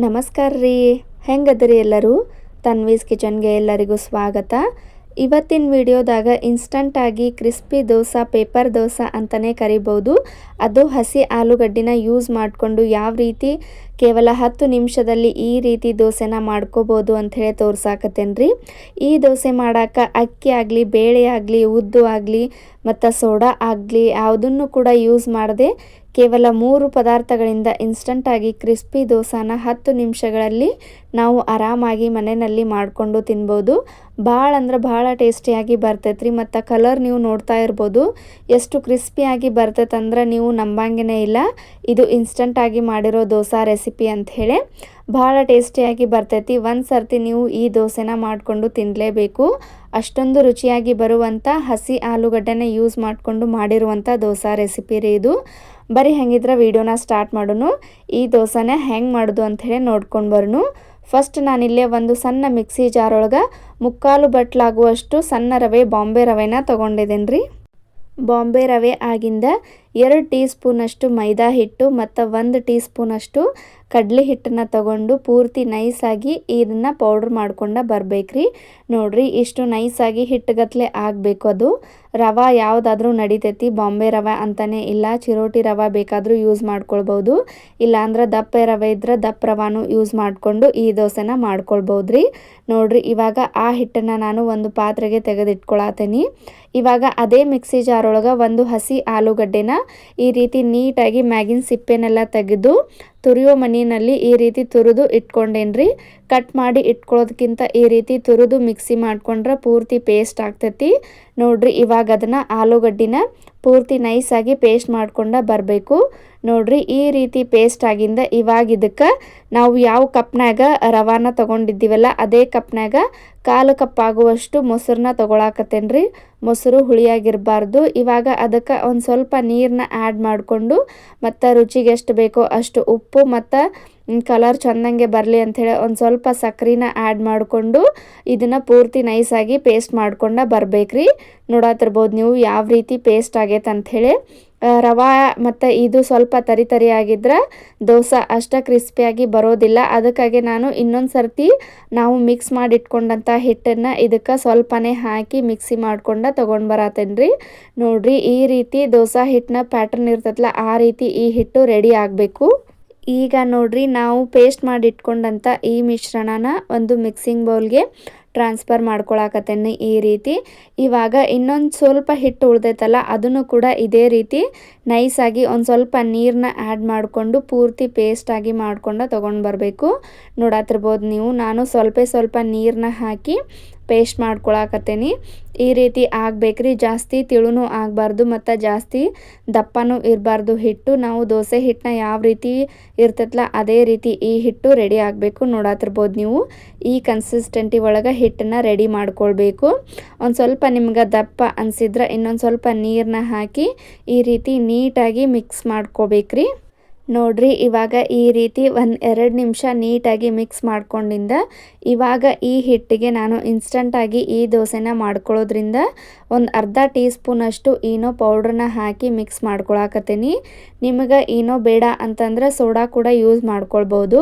ನಮಸ್ಕಾರ ರೀ. ಹೆಂಗದ್ರಿ ಎಲ್ಲರೂ? ತನ್ವೀಸ್ ಕಿಚನ್ಗೆ ಎಲ್ಲರಿಗೂ ಸ್ವಾಗತ. ಇವತ್ತಿನ ವಿಡಿಯೋದಾಗ ಇನ್ಸ್ಟಂಟಾಗಿ ಕ್ರಿಸ್ಪಿ ದೋಸೆ, ಪೇಪರ್ ದೋಸೆ ಅಂತಲೇ ಕರಿಬೋದು. ಅದು ಹಸಿ ಆಲೂಗಡ್ಡಿನ ಯೂಸ್ ಮಾಡಿಕೊಂಡು ಯಾವ ರೀತಿ ಕೇವಲ 10 ನಿಮಿಷದಲ್ಲಿ ಈ ರೀತಿ ದೋಸೆನ ಮಾಡ್ಕೋಬೋದು ಅಂಥೇಳಿ ತೋರ್ಸಾಕತ್ತೇನೆ ರೀ. ಈ ದೋಸೆ ಮಾಡೋಕೆ ಅಕ್ಕಿ ಆಗಲಿ, ಬೇಳೆ ಆಗಲಿ, ಉದ್ದು ಆಗಲಿ ಮತ್ತು ಸೋಡಾ ಆಗಲಿ ಯಾವುದನ್ನು ಕೂಡ ಯೂಸ್ ಮಾಡದೆ ಕೇವಲ 3 ಪದಾರ್ಥಗಳಿಂದ ಇನ್ಸ್ಟಂಟಾಗಿ ಕ್ರಿಸ್ಪಿ ದೋಸೆನ 10 ನಿಮಿಷಗಳಲ್ಲಿ ನಾವು ಆರಾಮಾಗಿ ಮನೆಯಲ್ಲಿ ಮಾಡಿಕೊಂಡು ತಿನ್ಬೋದು. ಭಾಳ ಅಂದ್ರೆ ಭಾಳ ಟೇಸ್ಟಿಯಾಗಿ ಬರ್ತೈತ್ರಿ. ಮತ್ತು ಕಲರ್ ನೀವು ನೋಡ್ತಾ ಇರ್ಬೋದು ಎಷ್ಟು ಕ್ರಿಸ್ಪಿಯಾಗಿ ಬರ್ತೈತಂದ್ರೆ ನೀವು ನಂಬಂಗೇ ಇಲ್ಲ. ಇದು ಇನ್ಸ್ಟಂಟಾಗಿ ಮಾಡಿರೋ ದೋಸೆ ರೆಸಿಪಿ ಅಂಥೇಳಿ ಭಾಳ ಟೇಸ್ಟಿಯಾಗಿ ಬರ್ತೈತಿ. ಒಂದು ಸರ್ತಿ ನೀವು ಈ ದೋಸೆನ ಮಾಡಿಕೊಂಡು ತಿನ್ನಲೇಬೇಕು. ಅಷ್ಟೊಂದು ರುಚಿಯಾಗಿ ಬರುವಂಥ ಹಸಿ ಆಲೂಗಡ್ಡೆನ ಯೂಸ್ ಮಾಡಿಕೊಂಡು ಮಾಡಿರುವಂಥ ದೋಸೆ ರೆಸಿಪಿ ರೀ ಇದು. ಬರೀ ಹೆಂಗಿದ್ರೆ ವಿಡಿಯೋನ ಸ್ಟಾರ್ಟ್ ಮಾಡೋಣ. ಈ ದೋಸೆನ ಹೆಂಗೆ ಮಾಡೋದು ಅಂಥೇಳಿ ನೋಡ್ಕೊಂಡು ಬರೋಣ. ಫಸ್ಟ್ ನಾನಿಲ್ಲೇ ಒಂದು ಸಣ್ಣ ಮಿಕ್ಸಿ ಜಾರೊಳಗೆ 3/4 ಬಟ್ಲಾಗುವಷ್ಟು ಸಣ್ಣ ರವೆ ಬಾಂಬೆ ರವೆನ ತೊಗೊಂಡಿದ್ದೇನೆ ರೀ. ಬಾಂಬೆ ರವೆ ಆಗಿಂದ 2 ಟೀ ಸ್ಪೂನಷ್ಟು ಮೈದಾ ಹಿಟ್ಟು ಮತ್ತು 1 ಟೀ ಸ್ಪೂನಷ್ಟು ಕಡಲೆ ಹಿಟ್ಟನ್ನು ತಗೊಂಡು ಪೂರ್ತಿ ನೈಸಾಗಿ ಇದನ್ನು ಪೌಡ್ರ್ ಮಾಡ್ಕೊಂಡು ಬರಬೇಕ್ರಿ. ನೋಡಿರಿ, ಇಷ್ಟು ನೈಸಾಗಿ ಹಿಟ್ಟುಗತ್ಲೆ ಆಗಬೇಕು. ಅದು ರವೆ ಯಾವುದಾದ್ರೂ ನಡಿತೈತಿ, ಬಾಂಬೆ ರವೆ ಅಂತಲೇ ಇಲ್ಲ. ಚಿರೋಟಿ ರವೆ ಬೇಕಾದರೂ ಯೂಸ್ ಮಾಡ್ಕೊಳ್ಬೋದು. ಇಲ್ಲಾಂದ್ರೆ ದಪ್ಪ ರವೆ ಇದ್ರೆ ದಪ್ಪ ರವಾನು ಯೂಸ್ ಮಾಡಿಕೊಂಡು ಈ ದೋಸೆನ ಮಾಡ್ಕೊಳ್ಬೋದು ರೀ. ನೋಡಿರಿ, ಇವಾಗ ಆ ಹಿಟ್ಟನ್ನು ನಾನು ಒಂದು ಪಾತ್ರೆಗೆ ತೆಗೆದಿಟ್ಕೊಳತ್ತೀನಿ. ಇವಾಗ ಅದೇ ಮಿಕ್ಸಿ ಜಾರೊಳಗೆ ಒಂದು ಹಸಿ ಆಲೂಗಡ್ಡೆನ ಈ ರೀತಿ ನೀಟಾಗಿ ಮ್ಯಾಗಿನ ಸಿಪ್ಪೆನೆಲ್ಲ ತೆಗೆದು ತುರಿಯೋ ಮಣ್ಣಿನಲ್ಲಿ ಈ ರೀತಿ ತುರಿದು ಇಟ್ಕೊಂಡೇನ್ರಿ. ಕಟ್ ಮಾಡಿ ಇಟ್ಕೊಳ್ಳೋದಕ್ಕಿಂತ ಈ ರೀತಿ ತುರಿದು ಮಿಕ್ಸಿ ಮಾಡ್ಕೊಂಡ್ರೆ ಪೂರ್ತಿ ಪೇಸ್ಟ್ ಆಗ್ತೈತಿ. ನೋಡ್ರಿ, ಇವಾಗ ಅದನ್ನು ಆಲೂಗಡ್ಡಿನ ಪೂರ್ತಿ ನೈಸಾಗಿ ಪೇಸ್ಟ್ ಮಾಡ್ಕೊಂಡು ಬರಬೇಕು. ನೋಡ್ರಿ, ಈ ರೀತಿ ಪೇಸ್ಟ್ ಆಗಿಂದ ಇವಾಗ ಇದಕ್ಕೆ ನಾವು ಯಾವ ಕಪ್ನಾಗ ರವಾನ ತೊಗೊಂಡಿದ್ದೀವಲ್ಲ ಅದೇ ಕಪ್ನಾಗ 1/4 ಕಪ್ ಆಗುವಷ್ಟು ಮೊಸರನ್ನ ತೊಗೊಳಕತ್ತೇನೆ ರೀ. ಮೊಸರು ಹುಳಿಯಾಗಿರಬಾರ್ದು. ಇವಾಗ ಅದಕ್ಕೆ ಒಂದು ಸ್ವಲ್ಪ ನೀರನ್ನ ಆ್ಯಡ್ ಮಾಡಿಕೊಂಡು ಮತ್ತು ರುಚಿಗೆ ಎಷ್ಟು ಬೇಕೋ ಅಷ್ಟು ಉಪ್ಪು ಮತ್ತು ಕಲರ್ ಚೆಂದಂಗೆ ಬರಲಿ ಅಂಥೇಳಿ ಒಂದು ಸ್ವಲ್ಪ ಸಕ್ಕರೆನ ಆ್ಯಡ್ ಮಾಡಿಕೊಂಡು ಇದನ್ನು ಪೂರ್ತಿ ನೈಸಾಗಿ ಪೇಸ್ಟ್ ಮಾಡ್ಕೊಂಡು ಬರಬೇಕ್ರಿ. ನೋಡತ್ತಿರ್ಬೋದು ನೀವು ಯಾವ ರೀತಿ ಪೇಸ್ಟ್ ಆಗೈತೆ ಅಂಥೇಳಿ. ರವೆ ಮತ್ತು ಇದು ಸ್ವಲ್ಪ ತರಿ ಆಗಿದ್ರೆ ದೋಸೆ ಅಷ್ಟು ಕ್ರಿಸ್ಪಿಯಾಗಿ ಬರೋದಿಲ್ಲ. ಅದಕ್ಕಾಗಿ ನಾನು ಇನ್ನೊಂದು ಸರ್ತಿ ನಾವು ಮಿಕ್ಸ್ ಮಾಡಿ ಇಟ್ಕೊಂಡಂಥ ಹಿಟ್ಟನ್ನು ಇದಕ್ಕೆ ಸ್ವಲ್ಪನೇ ಹಾಕಿ ಮಿಕ್ಸಿ ಮಾಡ್ಕೊಂಡು ತೊಗೊಂಡು ಬರತ್ತೇನೆ ರೀ. ನೋಡಿರಿ, ಈ ರೀತಿ ದೋಸೆ ಹಿಟ್ಟನ್ನ ಪ್ಯಾಟರ್ನ್ ಇರ್ತೈತಲ್ಲ ಆ ರೀತಿ ಈ ಹಿಟ್ಟು ರೆಡಿ ಆಗಬೇಕು. ಈಗ ನೋಡ್ರಿ, ನಾವು ಪೇಸ್ಟ್ ಮಾಡಿ ಇಟ್ಕೊಂಡಂಥ ಈ ಮಿಶ್ರಣನ ಒಂದು ಮಿಕ್ಸಿಂಗ್ ಬೌಲ್ಗೆ ಟ್ರಾನ್ಸ್ಫರ್ ಮಾಡ್ಕೊಳಕತ್ತೇನೆ ಈ ರೀತಿ. ಇವಾಗ ಇನ್ನೊಂದು ಸ್ವಲ್ಪ ಹಿಟ್ಟು ಉಳ್ದೈತಲ್ಲ ಅದನ್ನು ಕೂಡ ಇದೇ ರೀತಿ ನೈಸಾಗಿ ಒಂದು ಸ್ವಲ್ಪ ನೀರನ್ನ ಆ್ಯಡ್ ಮಾಡಿಕೊಂಡು ಪೂರ್ತಿ ಪೇಸ್ಟಾಗಿ ಮಾಡ್ಕೊಂಡು ತೊಗೊಂಡು ಬರಬೇಕು. ನೋಡತ್ತಿರ್ಬೋದು ನೀವು, ನಾನು ಸ್ವಲ್ಪ ನೀರನ್ನ ಹಾಕಿ ಪೇಸ್ಟ್ ಮಾಡ್ಕೊಳಕತ್ತೇನೆ. ಈ ರೀತಿ ಆಗಬೇಕ್ರಿ. ಜಾಸ್ತಿ ತಿಳುನೂ ಆಗಬಾರ್ದು ಮತ್ತು ಜಾಸ್ತಿ ದಪ್ಪನೂ ಇರಬಾರ್ದು ಹಿಟ್ಟು. ನಾವು ದೋಸೆ ಹಿಟ್ಟನ್ನ ಯಾವ ರೀತಿ ಇರ್ತೈತಲ್ಲ ಅದೇ ರೀತಿ ಈ ಹಿಟ್ಟು ರೆಡಿ ಆಗಬೇಕು. ನೋಡತ್ತಿರ್ಬೋದು ನೀವು, ಈ ಕನ್ಸಿಸ್ಟೆಂಟಿ ಒಳಗೆ ಹಿಟ್ಟನ್ನು ರೆಡಿ ಮಾಡ್ಕೊಳ್ಬೇಕು. ಒಂದು ಸ್ವಲ್ಪ ನಿಮ್ಗೆ ದಪ್ಪ ಅನಿಸಿದ್ರೆ ಇನ್ನೊಂದು ಸ್ವಲ್ಪ ನೀರನ್ನ ಹಾಕಿ ಈ ರೀತಿ ನೀಟಾಗಿ ಮಿಕ್ಸ್ ಮಾಡ್ಕೋಬೇಕ್ರಿ. ನೋಡ್ರಿ, ಇವಾಗ ಈ ರೀತಿ 1-2 ನಿಮಿಷ ನೀಟಾಗಿ ಮಿಕ್ಸ್ ಮಾಡ್ಕೊಂಡಿಂದ ಇವಾಗ ಈ ಹಿಟ್ಟಿಗೆ ನಾನು ಇನ್ಸ್ಟಂಟಾಗಿ ಈ ದೋಸೆನ ಮಾಡ್ಕೊಳ್ಳೋದ್ರಿಂದ ಒಂದು ಅರ್ಧ ಟೀ ಸ್ಪೂನಷ್ಟು ಈನೋ ಪೌಡ್ರನ್ನ ಹಾಕಿ ಮಿಕ್ಸ್ ಮಾಡ್ಕೊಳಕತ್ತೀನಿ. ನಿಮಗೆ ಈನೋ ಬೇಡ ಅಂತಂದ್ರೆ ಸೋಡಾ ಕೂಡ ಯೂಸ್ ಮಾಡ್ಕೊಳ್ಬೋದು.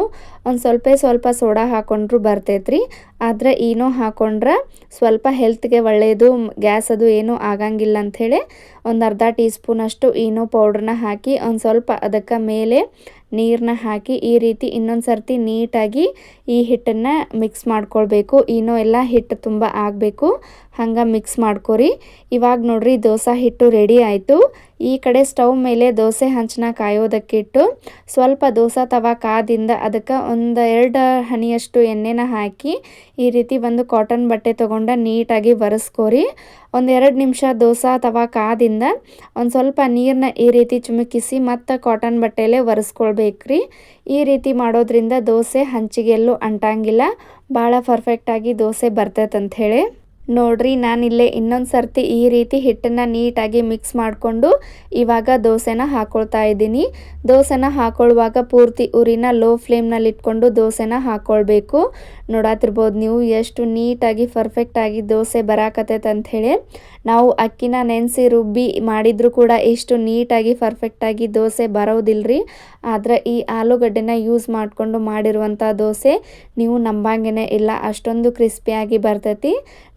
ಒಂದು ಸ್ವಲ್ಪ ಸೋಡಾ ಹಾಕೊಂಡ್ರು ಬರ್ತೈತ್ರಿ. ಆದರೆ ಈನೋ ಹಾಕೊಂಡ್ರೆ ಸ್ವಲ್ಪ ಹೆಲ್ತ್ಗೆ ಒಳ್ಳೆಯದು, ಗ್ಯಾಸ್ ಅದು ಏನೂ ಆಗಂಗಿಲ್ಲ ಅಂಥೇಳಿ ಒಂದು ಅರ್ಧ ಟೀ ಸ್ಪೂನಷ್ಟು ಈನೋ ಪೌಡ್ರನ್ನ ಹಾಕಿ ಒಂದು ಸ್ವಲ್ಪ ಅದಕ್ಕೆ ಮೇಲೆ ನೀರನ್ನ ಹಾಕಿ ಈ ರೀತಿ ಇನ್ನೊಂದು ಸರ್ತಿ ನೀಟಾಗಿ ಈ ಹಿಟ್ಟನ್ನು ಮಿಕ್ಸ್ ಮಾಡ್ಕೊಳ್ಬೇಕು. ಈನೋ ಎಲ್ಲ ಹಿಟ್ಟು ತುಂಬ ಆಗಬೇಕು, ಹಂಗೆ ಮಿಕ್ಸ್ ಮಾಡ್ಕೊರಿ. ಇವಾಗ ನೋಡ್ರಿ, ದೋಸೆ ಹಿಟ್ಟು ರೆಡಿ ಆಯಿತು. ಈ ಕಡೆ ಸ್ಟವ್ ಮೇಲೆ ದೋಸೆ ಹಂಚನ ಕಾಯೋದಕ್ಕಿಟ್ಟು ಸ್ವಲ್ಪ ದೋಸೆ ತವ ಕಾದಿಂದ ಅದಕ್ಕೆ 1-2 ಹನಿಯಷ್ಟು ಎಣ್ಣೆನ ಹಾಕಿ ಈ ರೀತಿ ಒಂದು ಕಾಟನ್ ಬಟ್ಟೆ ತೊಗೊಂಡು ನೀಟಾಗಿ ಒರೆಸ್ಕೊರಿ. 1-2 ನಿಮಿಷ ದೋಸೆ ತವ ಕಾದಿಂದ ಒಂದು ಸ್ವಲ್ಪ ನೀರನ್ನ ಈ ರೀತಿ ಚಿಮುಕಿಸಿ ಮತ್ತು ಕಾಟನ್ ಬಟ್ಟೆಯಲ್ಲೇ ಒರೆಸ್ಕೊಳ್ಬೇಕ್ರಿ. ಈ ರೀತಿ ಮಾಡೋದ್ರಿಂದ ದೋಸೆ ಹಂಚಿಗೆಲ್ಲೂ ಅಂಟಂಗಿಲ್ಲ, ಭಾಳ ಪರ್ಫೆಕ್ಟಾಗಿ ದೋಸೆ ಬರ್ತೈತೆ ಅಂಥೇಳಿ. ನೋಡ್ರಿ ನಾನಿಲ್ಲೇ ಇನ್ನೊಂದು ಸರ್ತಿ ಈ ರೀತಿ ಹಿಟ್ಟನ್ನು ನೀಟಾಗಿ ಮಿಕ್ಸ್ ಮಾಡಿಕೊಂಡು ಇವಾಗ ದೋಸೆನ ಹಾಕ್ಕೊಳ್ತಾ ಇದ್ದೀನಿ. ದೋಸೆನ ಹಾಕೊಳ್ಳುವಾಗ ಪೂರ್ತಿ ಉರಿನ ಲೋ ಫ್ಲೇಮ್ನಲ್ಲಿ ಇಟ್ಕೊಂಡು ದೋಸೆನ ಹಾಕ್ಕೊಳ್ಬೇಕು. ನೋಡತ್ತಿರ್ಬೋದು ನೀವು ಎಷ್ಟು ನೀಟಾಗಿ ಪರ್ಫೆಕ್ಟಾಗಿ ದೋಸೆ ಬರಾಕತ್ತೈತೆ ಅಂಥೇಳಿ. ನಾವು ಅಕ್ಕಿನ ನೆನೆಸಿ ರುಬ್ಬಿ ಮಾಡಿದರೂ ಕೂಡ ಇಷ್ಟು ನೀಟಾಗಿ ಪರ್ಫೆಕ್ಟಾಗಿ ದೋಸೆ ಬರೋದಿಲ್ಲರಿ. ಆದರೆ ಈ ಆಲೂಗಡ್ಡೆನ ಯೂಸ್ ಮಾಡಿಕೊಂಡು ಮಾಡಿರುವಂಥ ದೋಸೆ ನೀವು ನಂಬಂಗೇ ಇಲ್ಲ, ಅಷ್ಟೊಂದು ಕ್ರಿಸ್ಪಿಯಾಗಿ ಬರ್ತೈತಿ.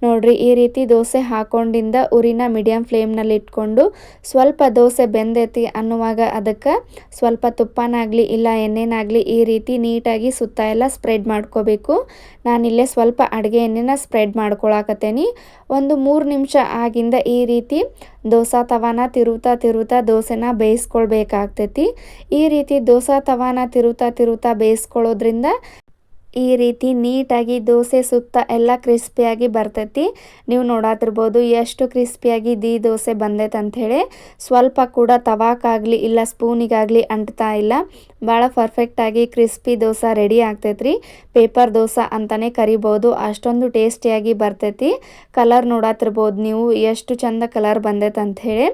ನೋಡ್ರಿ ಈ ರೀತಿ ದೋಸೆ ಹಾಕೊಂಡಿಂದ ಉರಿನ ಮೀಡಿಯಂ ಫ್ಲೇಮ್ನಲ್ಲಿ ಇಟ್ಕೊಂಡು ಸ್ವಲ್ಪ ದೋಸೆ ಬೆಂದೈತಿ ಅನ್ನುವಾಗ ಅದಕ್ಕೆ ಸ್ವಲ್ಪ ತುಪ್ಪನಾಗಲಿ ಇಲ್ಲ ಎಣ್ಣೆನಾಗಲಿ ಈ ರೀತಿ ನೀಟಾಗಿ ಸುತ್ತ ಎಲ್ಲ ಸ್ಪ್ರೆಡ್ ಮಾಡ್ಕೋಬೇಕು. ನಾನಿಲ್ಲೇ ಸ್ವಲ್ಪ ಅಡುಗೆ ಎಣ್ಣೆನ ಸ್ಪ್ರೆಡ್ ಮಾಡ್ಕೊಳಕತ್ತೇನಿ. ಒಂದು 3 ನಿಮಿಷ ಆಗಿಂದ ಈ ರೀತಿ ದೋಸೆ ತವಾನ ತಿರುವುತ್ತಾ ದೋಸೆನ ಬೇಯಿಸ್ಕೊಳ್ಬೇಕಾಗ್ತೈತಿ. ಈ ರೀತಿ ದೋಸೆ ತವಾನ ತಿರುವುತ್ತಾ ಬೇಯಿಸ್ಕೊಳ್ಳೋದ್ರಿಂದ ಈ ರೀತಿ ನೀಟಾಗಿ ದೋಸೆ ಸುತ್ತ ಎಲ್ಲ ಕ್ರಿಸ್ಪಿಯಾಗಿ ಬರ್ತೈತಿ. ನೀವು ನೋಡತ್ತಿರ್ಬೋದು ಎಷ್ಟು ಕ್ರಿಸ್ಪಿಯಾಗಿ ದೋಸೆ ಬಂದೈತೆ ಅಂಥೇಳಿ. ಸ್ವಲ್ಪ ಕೂಡ ತವಾಕಾಗಲಿ ಇಲ್ಲ ಸ್ಪೂನಿಗಾಗಲಿ ಅಂಟ್ತಾ ಇಲ್ಲ. ಭಾಳ ಪರ್ಫೆಕ್ಟಾಗಿ ಕ್ರಿಸ್ಪಿ ದೋಸೆ ರೆಡಿ ಆಗ್ತೈತ್ರಿ. ಪೇಪರ್ ದೋಸೆ ಅಂತಲೇ ಕರಿಬೋದು, ಅಷ್ಟೊಂದು ಟೇಸ್ಟಿಯಾಗಿ ಬರ್ತೈತಿ. ಕಲರ್ ನೋಡತ್ತಿರ್ಬೋದು ನೀವು ಎಷ್ಟು ಚಂದ ಕಲರ್ ಬಂದೈತೆ ಅಂಥೇಳಿ.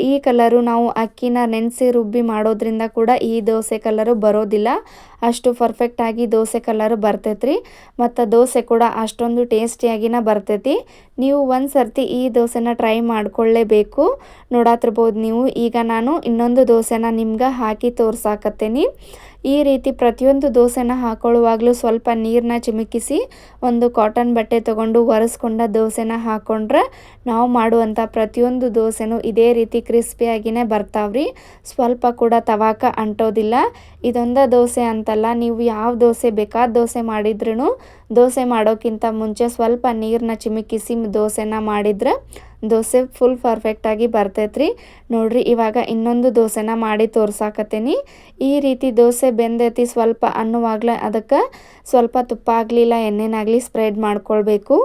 ಈ ಕಲರು ನಾವು ಅಕ್ಕಿನ ನೆನೆಸಿ ರುಬ್ಬಿ ಮಾಡೋದ್ರಿಂದ ಕೂಡ ಈ ದೋಸೆ ಕಲರು ಬರೋದಿಲ್ಲ, ಅಷ್ಟು ಪರ್ಫೆಕ್ಟಾಗಿ ದೋಸೆ ಕಲರು ಬರ್ತೈತ್ರಿ. ಮತ್ತು ದೋಸೆ ಕೂಡ ಅಷ್ಟೊಂದು ಟೇಸ್ಟಿಯಾಗಿನ ಬರ್ತೈತಿ. ನೀವು ಒಂದು ಸರ್ತಿ ಈ ದೋಸೆನ ಟ್ರೈ ಮಾಡ್ಕೊಳ್ಳೇಬೇಕು. ನೋಡತ್ತಿರ್ಬೋದು ನೀವು. ಈಗ ನಾನು ಇನ್ನೊಂದು ದೋಸೆನ ನಿಮ್ಗೆ ಹಾಕಿ ತೋರ್ಸಾಕತ್ತೇನಿ. ಈ ರೀತಿ ಪ್ರತಿಯೊಂದು ದೋಸೆನ ಹಾಕೊಳ್ಳುವಾಗಲೂ ಸ್ವಲ್ಪ ನೀರನ್ನ ಚಿಮುಕಿಸಿ ಒಂದು ಕಾಟನ್ ಬಟ್ಟೆ ತೊಗೊಂಡು ಒರೆಸ್ಕೊಂಡ ದೋಸೆನ ಹಾಕ್ಕೊಂಡ್ರೆ ನಾವು ಮಾಡುವಂಥ ಪ್ರತಿಯೊಂದು ದೋಸೆನೂ ಇದೇ ರೀತಿ ಕ್ರಿಸ್ಪಿಯಾಗಿಯೇ ಬರ್ತಾವ್ರಿ. ಸ್ವಲ್ಪ ಕೂಡ ತವಾಕ ಅಂಟೋದಿಲ್ಲ. ಇದೊಂದು ದೋಸೆ ಅಂತಲ್ಲ, ನೀವು ಯಾವ ದೋಸೆ ಬೇಕಾದ ದೋಸೆ ಮಾಡಿದ್ರೂ ದೋಸೆ ಮಾಡೋಕ್ಕಿಂತ ಮುಂಚೆ ಸ್ವಲ್ಪ ನೀರನ್ನ ಚಿಮುಕಿಸಿ ದೋಸೆನ ಮಾಡಿದ್ರೆ ದೋಸೆ ಫುಲ್ ಪರ್ಫೆಕ್ಟಾಗಿ ಬರ್ತೈತ್ರಿ. ನೋಡ್ರಿ ಇವಾಗ ಇನ್ನೊಂದು ದೋಸೆನ ಮಾಡಿ ತೋರ್ಸಾಕತ್ತೇನಿ. ಈ ರೀತಿ ದೋಸೆ ಬೆಂದೈತಿ ಸ್ವಲ್ಪ ಅನ್ನುವಾಗಲೇ ಅದಕ್ಕೆ ಸ್ವಲ್ಪ ತುಪ್ಪ ಆಗಲಿಲ್ಲ ಎಣ್ಣೆನಾಗಲಿ ಸ್ಪ್ರೆಡ್ ಮಾಡ್ಕೊಳ್ಬೇಕು.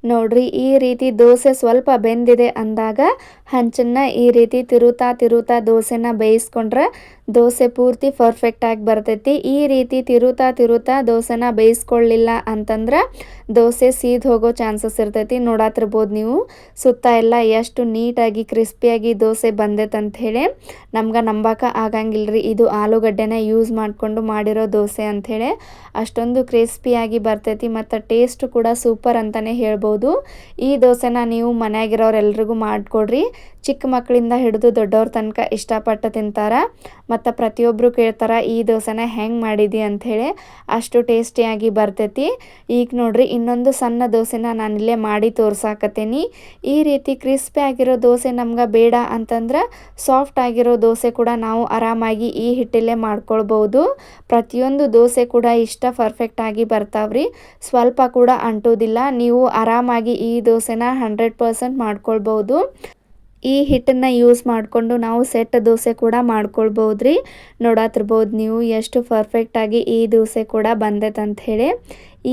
ನೋಡ್ರಿ ಈ ರೀತಿ ದೋಸೆ ಸ್ವಲ್ಪ ಬೆಂದಿದೆ ಅಂದಾಗ ಹಂಚನ್ನು ಈ ರೀತಿ ತಿರುವುತ್ತಾ ದೋಸೆನ ಬೇಯಿಸ್ಕೊಂಡ್ರೆ ದೋಸೆ ಪೂರ್ತಿ ಪರ್ಫೆಕ್ಟಾಗಿ ಬರ್ತೈತಿ. ಈ ರೀತಿ ತಿರುವುತ್ತಾ ದೋಸೆನ ಬೇಯಿಸ್ಕೊಳ್ಳಿಲ್ಲ ಅಂತಂದ್ರೆ ದೋಸೆ ಸೀದ್ ಹೋಗೋ ಚಾನ್ಸಸ್ ಇರ್ತೈತಿ. ನೋಡತ್ತಿರ್ಬೋದು ನೀವು ಸುತ್ತ ಎಲ್ಲ ಎಷ್ಟು ನೀಟಾಗಿ ಕ್ರಿಸ್ಪಿಯಾಗಿ ದೋಸೆ ಬಂದೈತೆ ಅಂಥೇಳಿ. ನಮ್ಗೆ ನಂಬಕ್ಕೆ ಆಗಂಗಿಲ್ಲರಿ ಇದು ಆಲೂಗಡ್ಡೆನ ಯೂಸ್ ಮಾಡಿಕೊಂಡು ಮಾಡಿರೋ ದೋಸೆ ಅಂಥೇಳಿ. ಅಷ್ಟೊಂದು ಕ್ರಿಸ್ಪಿಯಾಗಿ ಬರ್ತೈತಿ ಮತ್ತು ಟೇಸ್ಟ್ ಕೂಡ ಸೂಪರ್ ಅಂತಲೇ ಹೇಳ್ಬೋದು. ಈ ದೋಸೆನ ನೀವು ಮನೆಯಾಗಿರೋರೆಲ್ರಿಗೂ ಮಾಡಿಕೊಡ್ರಿ. ಚಿಕ್ಕ ಮಕ್ಕಳಿಂದ ಹಿಡಿದು ದೊಡ್ಡವ್ರ ತನಕ ಇಷ್ಟಪಟ್ಟು ತಿಂತಾರೆ. ಮತ್ತು ಪ್ರತಿಯೊಬ್ಬರು ಕೇಳ್ತಾರೆ ಈ ದೋಸೆನ ಹೆಂಗೆ ಮಾಡಿದಿ ಅಂಥೇಳಿ. ಅಷ್ಟು ಟೇಸ್ಟಿಯಾಗಿ ಬರ್ತೈತಿ. ಈಗ ನೋಡ್ರಿ ಇನ್ನೊಂದು ಸಣ್ಣ ದೋಸೆನ ನಾನಿಲ್ಲೇ ಮಾಡಿ ತೋರ್ಸಾಕತ್ತೇನಿ. ಈ ರೀತಿ ಕ್ರಿಸ್ಪಿ ಆಗಿರೋ ದೋಸೆ ನಮ್ಗೆ ಬೇಡ ಅಂತಂದ್ರೆ ಸಾಫ್ಟ್ ಆಗಿರೋ ದೋಸೆ ಕೂಡ ನಾವು ಆರಾಮಾಗಿ ಈ ಹಿಟ್ಟಲ್ಲೇ ಮಾಡ್ಕೊಳ್ಬೋದು. ಪ್ರತಿಯೊಂದು ದೋಸೆ ಕೂಡ ಇಷ್ಟ ಪರ್ಫೆಕ್ಟಾಗಿ ಬರ್ತಾವ್ರಿ, ಸ್ವಲ್ಪ ಕೂಡ ಅಂಟೋದಿಲ್ಲ. ನೀವು ಆರಾಮಾಗಿ ಈ ದೋಸೆನ 100% ಮಾಡ್ಕೊಳ್ಬೋದು. ಈ ಹಿಟ್ಟನ್ನು ಯೂಸ್ ಮಾಡಿಕೊಂಡು ನಾವು ಸೆಟ್ ದೋಸೆ ಕೂಡ ಮಾಡ್ಕೊಳ್ಬೋದ್ರಿ. ನೋಡತ್ತಿರ್ಬೋದು ನೀವು ಎಷ್ಟು ಪರ್ಫೆಕ್ಟಾಗಿ ಈ ದೋಸೆ ಕೂಡ ಬಂದೈತೆ ಅಂಥೇಳಿ.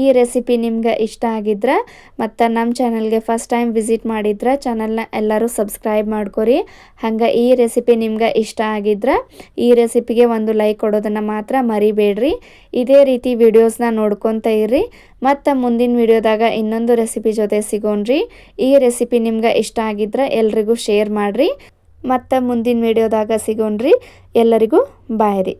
ಈ ರೆಸಿಪಿ ನಿಮ್ಗೆ ಇಷ್ಟ ಆಗಿದ್ರೆ ಮತ್ತು ನಮ್ಮ ಚಾನಲ್ಗೆ ಫಸ್ಟ್ ಟೈಮ್ ವಿಸಿಟ್ ಮಾಡಿದ್ರೆ ಚಾನಲ್ನ ಎಲ್ಲರೂ ಸಬ್ಸ್ಕ್ರೈಬ್ ಮಾಡ್ಕೊರಿ. ಹಂಗೆ ಈ ರೆಸಿಪಿ ನಿಮ್ಗೆ ಇಷ್ಟ ಆಗಿದ್ರೆ ಈ ರೆಸಿಪಿಗೆ ಒಂದು ಲೈಕ್ ಕೊಡೋದನ್ನು ಮಾತ್ರ ಮರಿಬೇಡ್ರಿ. ಇದೇ ರೀತಿ ವಿಡಿಯೋಸ್ನ ನೋಡ್ಕೊತ ಇರ್ರಿ. ಮತ್ತು ಮುಂದಿನ ವಿಡಿಯೋದಾಗ ಇನ್ನೊಂದು ರೆಸಿಪಿ ಜೊತೆ ಸಿಗೋಣ್ರಿ. ಈ ರೆಸಿಪಿ ನಿಮ್ಗೆ ಇಷ್ಟ ಆಗಿದ್ರೆ ಎಲ್ರಿಗೂ ಶೇರ್ ಮಾಡಿರಿ. ಮತ್ತು ಮುಂದಿನ ವಿಡಿಯೋದಾಗ ಸಿಗೋಣ್ರಿ. ಎಲ್ಲರಿಗೂ ಬಾಯ್ ರೀ.